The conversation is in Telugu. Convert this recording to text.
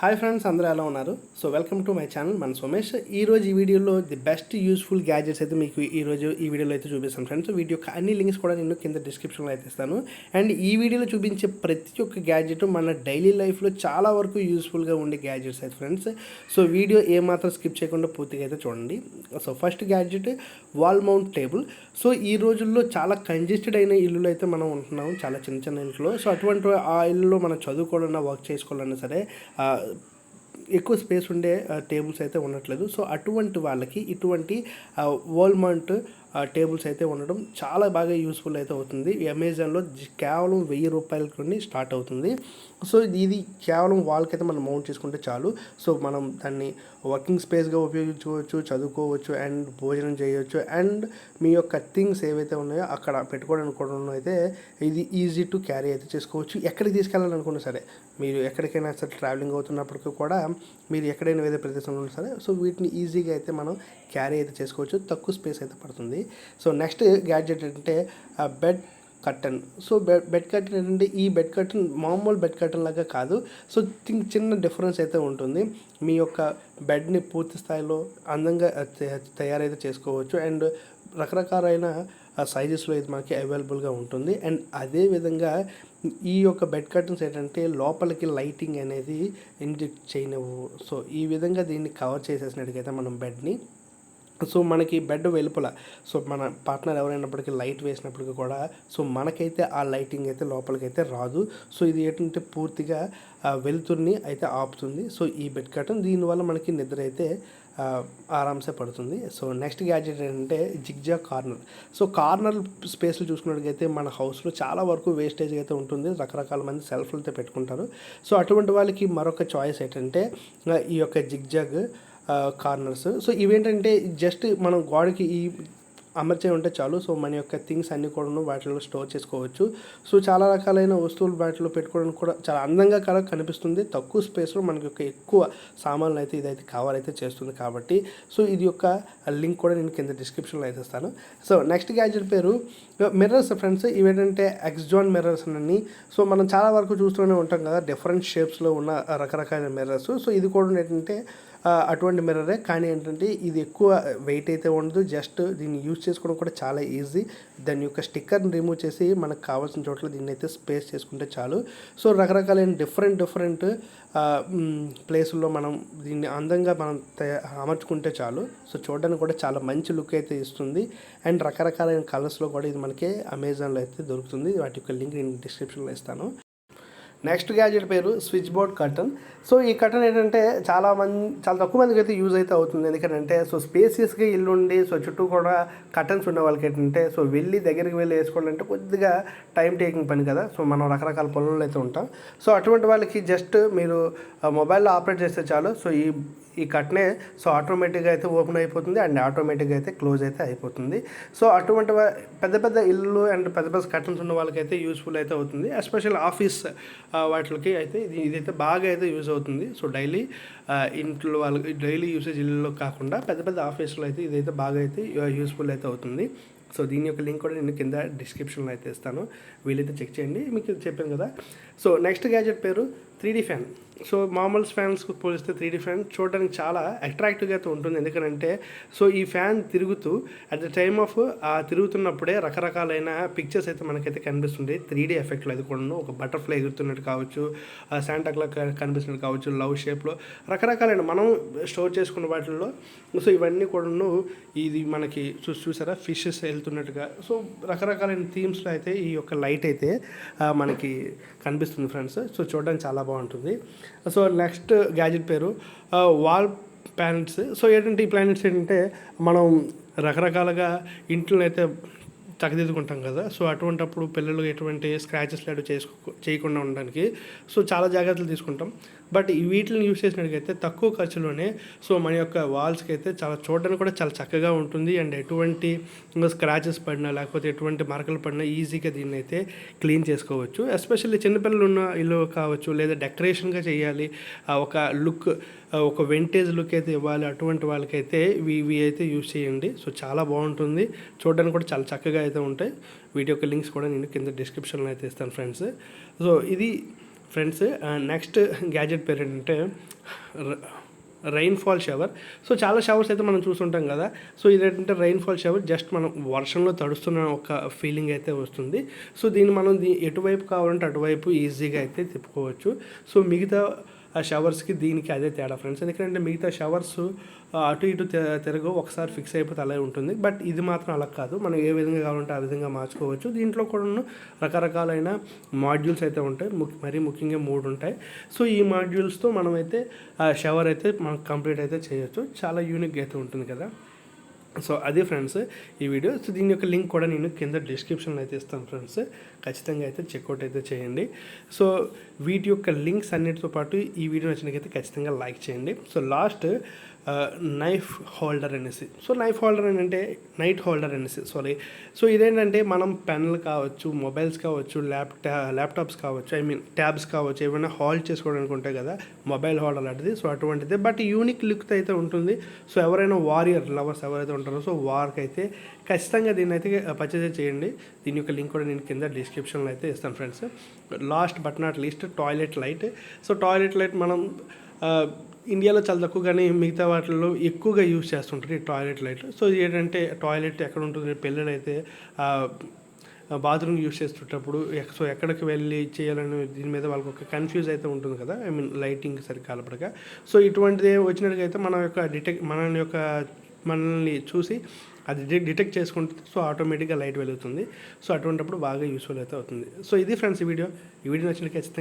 హాయ్ ఫ్రెండ్స్, అందరూ ఎలా ఉన్నారు? So welcome to my channel మన సోమేష్. ఈరోజు ఈ వీడియోలో ది బెస్ట్ యూస్ఫుల్ గ్యాజెట్స్ అయితే మీకు ఈరోజు ఈ వీడియోలో అయితే చూపిస్తాను ఫ్రెండ్స్. వీడియో యొక్క అన్ని లింక్స్ కూడా నేను కింద డిస్క్రిప్షన్లో అయితే ఇస్తాను. అండ్ ఈ వీడియోలో చూపించే ప్రతి ఒక్క గ్యాజెట్ మన డైలీ లైఫ్లో చాలా వరకు యూస్ఫుల్గా ఉండే గ్యాజెట్స్ అయితే ఫ్రెండ్స్. సో వీడియో ఏమాత్రం స్కిప్ చేయకుండా పూర్తిగా అయితే చూడండి. So first gadget wall mount table. So ఈ రోజుల్లో చాలా కంజెస్టెడ్ అయిన ఇల్లులో అయితే మనం ఉంటున్నాం, చాలా చిన్న చిన్న ఇంట్లో. సో అటువంటి ఆ ఇల్లులో మనం చదువుకోవాలన్నా వర్క్ చేసుకోవాలన్నా సరే ఎక్కువ స్పేస్ ఉండే టేబుల్స్ అయితే ఉండట్లేదు. సో అటువంటి వాళ్ళకి ఇటువంటి వాల్ మౌంట్ టేబుల్స్ అయితే ఉండడం చాలా బాగా యూస్ఫుల్ అయితే అవుతుంది. అమెజాన్లో కేవలం 1000 రూపాయలకి స్టార్ట్ అవుతుంది. సో ఇది కేవలం వాల్కి అయితే మనం మౌంట్ చేసుకుంటే చాలు. సో మనం దాన్ని వర్కింగ్ స్పేస్గా ఉపయోగించుకోవచ్చు, చదువుకోవచ్చు, అండ్ భోజనం చేయవచ్చు, అండ్ మీ యొక్క థింగ్స్ ఏవైతే ఉన్నాయో అక్కడ పెట్టుకోవడానికి కూడా అయితే ఇది ఈజీ టు క్యారీ అయితే చేసుకోవచ్చు. ఎక్కడికి తీసుకెళ్ళాలనుకున్నా సరే, మీరు ఎక్కడికైనా సరే ట్రావెలింగ్ అవుతున్నప్పటికీ కూడా మీరు ఎక్కడైనా వేరే ప్రదేశంలో ఉన్నా సరే, సో వీటిని ఈజీగా అయితే మనం క్యారీ అయితే చేసుకోవచ్చు, తక్కువ స్పేస్ అయితే పడుతుంది. సో నెక్స్ట్ గ్యాడ్జెట్ అంటే bed curtain. So bed curtain ఏంటంటే ఈ బెడ్ కర్టన్ మామూలు బెడ్ కర్టన్ లాగా కాదు. సో చిన్న డిఫరెన్స్ అయితే ఉంటుంది. మీ యొక్క బెడ్ని పూర్తి స్థాయిలో అందంగా తయారైతే చేసుకోవచ్చు, అండ్ రకరకాలైన సైజెస్లో ఇది మనకి అవైలబుల్గా ఉంటుంది. అండ్ అదేవిధంగా ఈ యొక్క బెడ్ కర్టన్స్ ఏంటంటే లోపలికి లైటింగ్ అనేది ఇంజెక్ట్ చేయనివ్వు. సో ఈ విధంగా దీన్ని కవర్ చేసేసినట్టుగైతే మనం బెడ్ని, సో మనకి బెడ్ వెలుపల, సో మన పార్ట్నర్ ఎవరైనప్పటికీ లైట్ వేసినప్పటికీ కూడా సో మనకైతే ఆ లైటింగ్ అయితే లోపలికైతే రాదు. సో ఇది ఏంటంటే పూర్తిగా వెలుతురిని అయితే ఆపుతుంది. సో ఈ బెడ్ కర్టన్ దీనివల్ల మనకి నిద్ర అయితే ఆరామ్సే పడుతుంది. సో నెక్స్ట్ గ్యాడ్జెట్ ఏంటంటే జిగ్జా కార్నర్. సో కార్నర్ స్పేస్లు చూసుకున్నట్టుగైతే మన హౌస్లో చాలా వరకు వేస్టేజ్ అయితే ఉంటుంది. రకరకాల మంది సెల్ఫ్లతో పెట్టుకుంటారు. సో అటువంటి వాళ్ళకి మరొక చాయిస్ ఏంటంటే ఈ యొక్క జిగ్జాగ్ కార్నర్స్. సో ఇవేంటంటే జస్ట్ మనం గోడకి ఈ అమర్చే ఉంటే చాలు. సో మన యొక్క థింగ్స్ అన్నీ కూడా వాటిలో స్టోర్ చేసుకోవచ్చు. సో చాలా రకాలైన వస్తువులు వాటిలో పెట్టుకోవడానికి కూడా చాలా అందంగా కూడా కనిపిస్తుంది. తక్కువ స్పేస్లో మనకి యొక్క ఎక్కువ సామాన్లు అయితే ఇదైతే కవర్ అయితే చేస్తుంది కాబట్టి. సో ఇది యొక్క లింక్ కూడా నేను కింద డిస్క్రిప్షన్లో అయితే ఇస్తాను. సో నెక్స్ట్ గ్యాడ్జెట్ పేరు మిర్రర్స్ ఫ్రెండ్స్. ఇవేంటంటే ఎక్స్జాన్ మిర్రర్స్ అని. సో మనం చాలా వరకు చూస్తూనే ఉంటాం కదా, డిఫరెంట్ షేప్స్లో ఉన్న రకరకాల మిర్రర్స్. సో ఇది కూడా ఏంటంటే అటువంటి మిర్రరే, కానీ ఏంటంటే ఇది ఎక్కువ వెయిట్ అయితే ఉండదు. జస్ట్ దీన్ని యూజ్ చేసుకోవడం కూడా చాలా ఈజీ. దాని యొక్క స్టిక్కర్ని రిమూవ్ చేసి మనకు కావాల్సిన చోట్ల దీన్ని అయితే స్పేస్ చేసుకుంటే చాలు. సో రకరకాలైన డిఫరెంట్ ప్లేసుల్లో మనం దీన్ని అందంగా మనం అమర్చుకుంటే చాలు. సో చూడడానికి కూడా చాలా మంచి లుక్ అయితే ఇస్తుంది. అండ్ రకరకాలైన కలర్స్లో కూడా ఇది మనకి అమెజాన్లో అయితే దొరుకుతుంది. వాటి యొక్క లింక్ నేను డిస్క్రిప్షన్లో ఇస్తాను. నెక్స్ట్ గ్యాడ్జెట్ పేరు స్విచ్ బోర్డ్ కర్టన్. సో ఈ కర్టన్ ఏంటంటే చాలా తక్కువ మందికి అయితే యూజ్ అయితే అవుతుంది. ఎందుకంటే సో స్పేసియస్గా ఇల్లు ఉండి సో చుట్టూ కూడా కర్టన్స్ ఉన్న వాళ్ళకి ఏంటంటే సో దగ్గరికి వెళ్ళి వేసుకోవాలంటే కొద్దిగా టైం టేకింగ్ పని కదా. సో మనం రకరకాల పనులు అయితే ఉంటాం. సో అటువంటి వాళ్ళకి జస్ట్ మీరు మొబైల్లో ఆపరేట్ చేస్తే చాలు. సో ఈ కట్నే సో ఆటోమేటిక్గా అయితే ఓపెన్ అయిపోతుంది, అండ్ ఆటోమేటిక్గా అయితే క్లోజ్ అయితే అయిపోతుంది. సో అటువంటి పెద్ద ఇల్లు అండ్ పెద్ద కర్టన్స్ ఉన్న వాళ్ళకైతే యూస్ఫుల్ అయితే అవుతుంది. ఎస్పెషల్ ఆఫీస్ వాటికి అయితే ఇదైతే బాగా అయితే యూజ్ అవుతుంది. సో డైలీ ఇంట్లో వాళ్ళకి డైలీ యూసేజ్ ఇల్లులో కాకుండా పెద్ద ఆఫీస్లో అయితే ఇదైతే బాగా అయితే యూస్ఫుల్ అయితే అవుతుంది. సో దీని యొక్క లింక్ కూడా నేను కింద డిస్క్రిప్షన్లో అయితే ఇస్తాను, వీలైతే చెక్ చేయండి. మీకు చెప్పాను కదా. సో నెక్స్ట్ గ్యాడ్జెట్ పేరు 3D ఫ్యాన్. సో మామూలు ఫ్యాన్స్కి పోలిస్తే 3D ఫ్యాన్ చూడడానికి చాలా అట్రాక్టివ్గా అయితే ఉంటుంది. ఎందుకంటే సో ఈ ఫ్యాన్ తిరుగుతూ అట్ ద టైమ్ ఆఫ్ తిరుగుతున్నప్పుడే రకరకాలైన పిక్చర్స్ అయితే మనకైతే కనిపిస్తుంది. 3D ఎఫెక్ట్లో అది కూడా ఒక బటర్ఫ్లై ఎగురుతున్నట్టు కావచ్చు, శాంటాక్లా కనిపిస్తున్నట్టు కావచ్చు, లవ్ షేప్లో రకరకాలైన మనం స్టోర్ చేసుకున్న వాటిల్లో. సో ఇవన్నీ కూడా ఇది మనకి చూసారా ఫిషెస్ వెళ్తున్నట్టుగా. సో రకరకాలైన థీమ్స్లో అయితే ఈ యొక్క లైట్ అయితే మనకి కనిపిస్తుంది ఫ్రెండ్స్. సో చూడడానికి చాలా బాగుంటుంది. సో నెక్స్ట్ గ్యాడ్జెట్ పేరు వాల్ ప్లానెట్స్. సో ఏంటంటే ఈ ప్లానెట్స్ ఏంటంటే మనం రకరకాలుగా ఇంట్లో అయితే చక్కదిద్దుకుంటాం కదా. సో అటువంటప్పుడు పిల్లలు ఎటువంటి స్క్రాచెస్ లాంటివి చేయకుండా ఉండడానికి సో చాలా జాగ్రత్తలు తీసుకుంటాం. బట్ వీటిని యూజ్ చేసినట్టుగైతే తక్కువ ఖర్చులోనే సో మన యొక్క వాల్స్కి అయితే చాలా చూడడానికి కూడా చాలా చక్కగా ఉంటుంది. అండ్ ఎటువంటి స్క్రాచెస్ పడినా లేకపోతే ఎటువంటి మరకలు పడినా ఈజీగా దీన్ని అయితే క్లీన్ చేసుకోవచ్చు. ఎస్పెషల్లీ చిన్నపిల్లలు ఉన్న ఇల్లు కావచ్చు, లేదా డెకరేషన్గా చేయాలి, ఒక లుక్ ఒక వింటేజ్ లుక్ అయితే ఇవ్వాలి, అటువంటి వాళ్ళకైతే ఇవి అయితే యూజ్ చేయండి. సో చాలా బాగుంటుంది, చూడడానికి కూడా చాలా చక్కగా అయితే ఉంటాయి. వీటి యొక్క లింక్స్ కూడా నేను కింద డిస్క్రిప్షన్లో అయితే ఇస్తాను ఫ్రెండ్స్. సో ఇది ఫ్రెండ్స్ నెక్స్ట్ గ్యాజెట్ పేరు ఏంటంటే రెయిన్ఫాల్ షవర్. సో చాలా షవర్స్ అయితే మనం చూస్తుంటాం కదా. సో ఇదేంటంటే రెయిన్ఫాల్ షవర్, జస్ట్ మనం వర్షంలో తడుస్తున్న ఒక ఫీలింగ్ అయితే వస్తుంది. సో దీన్ని మనం ఎటువైపు కావాలంటే అటువైపు ఈజీగా అయితే తిప్పుకోవచ్చు. సో మిగతా ఆ షవర్స్కి దీనికి అదే తేడా ఫ్రెండ్స్. ఎందుకంటే మిగతా షవర్స్ అటు ఇటు తిరగవు, ఒకసారి ఫిక్స్ అయిపోతే అలాగే ఉంటుంది. బట్ ఇది మాత్రం అలా కాదు, మనం ఏ విధంగా కావాలంటే ఆ విధంగా మార్చుకోవచ్చు. దీంట్లో కూడా రకరకాలైన మాడ్యూల్స్ అయితే ఉంటాయి, మరీ ముఖ్యంగా 3 ఉంటాయి. సో ఈ మాడ్యూల్స్తో మనమైతే ఆ షవర్ అయితే మనం కంప్లీట్ అయితే చేయొచ్చు. చాలా యూనిక్గా అయితే ఉంటుంది కదా. సో అదే ఫ్రెండ్స్ ఈ వీడియో. సో దీని యొక్క లింక్ కూడా నేను కింద డిస్క్రిప్షన్లో అయితే ఇస్తాను ఫ్రెండ్స్, ఖచ్చితంగా అయితే చెక్అవుట్ అయితే చేయండి. సో వీటి యొక్క లింక్స్ అన్నిటితో పాటు ఈ వీడియో నచ్చినకైతే ఖచ్చితంగా లైక్ చేయండి. సో లాస్ట్ నైఫ్ హోల్డర్ అనేసి. సో నైఫ్ హోల్డర్ అంటే నైట్ హోల్డర్ అనేసి సారీ. సో ఇదేంటంటే మనం పెన్లు కావచ్చు, మొబైల్స్ కావచ్చు, ల్యాప్టాప్స్ కావచ్చు, ట్యాబ్స్ కావచ్చు, ఏమైనా హోల్డ్ చేసుకోవడానికి ఉంటాయి కదా మొబైల్ హోల్డర్ లాంటిది. సో అటువంటిది, బట్ యూనిక్ లుక్ అయితే ఉంటుంది. సో ఎవరైనా వారియర్ లవర్స్ ఎవరైతే ఉంటారో సో వారికి అయితే ఖచ్చితంగా దీన్ని అయితే పర్చేజ్ చేయండి. దీని యొక్క లింక్ కూడా నేను కింద డిస్క్రిప్షన్లో అయితే ఇస్తాను friends. Last but not least toilet light. So toilet light మనం ఇండియాలో చాలా తక్కువ, కానీ మిగతా వాటిల్లో ఎక్కువగా యూజ్ చేస్తుంటారు ఈ టాయిలెట్ లైట్. సో ఏంటంటే టాయిలెట్ ఎక్కడ ఉంటుంది, పిల్లలు అయితే బాత్రూమ్ యూజ్ చేసేటప్పుడు సో ఎక్కడికి వెళ్ళి చేయాలని దీని మీద వాళ్ళకి ఒక కన్ఫ్యూజ్ అయితే ఉంటుంది కదా, లైటింగ్ సరిగ్గా కలపడగా. సో ఇటువంటిది వచ్చినట్టుగైతే మనల్ని చూసి అది డిటెక్ట్ చేసుకుంటుంది. సో ఆటోమేటిక్గా లైట్ వెలుగుతుంది. సో అటువంటిప్పుడు బాగా యూస్ఫుల్ అయితే అవుతుంది. సో ఇది ఫ్రెండ్స్ ఈ వీడియో నచ్చినట్టు ఖచ్చితంగా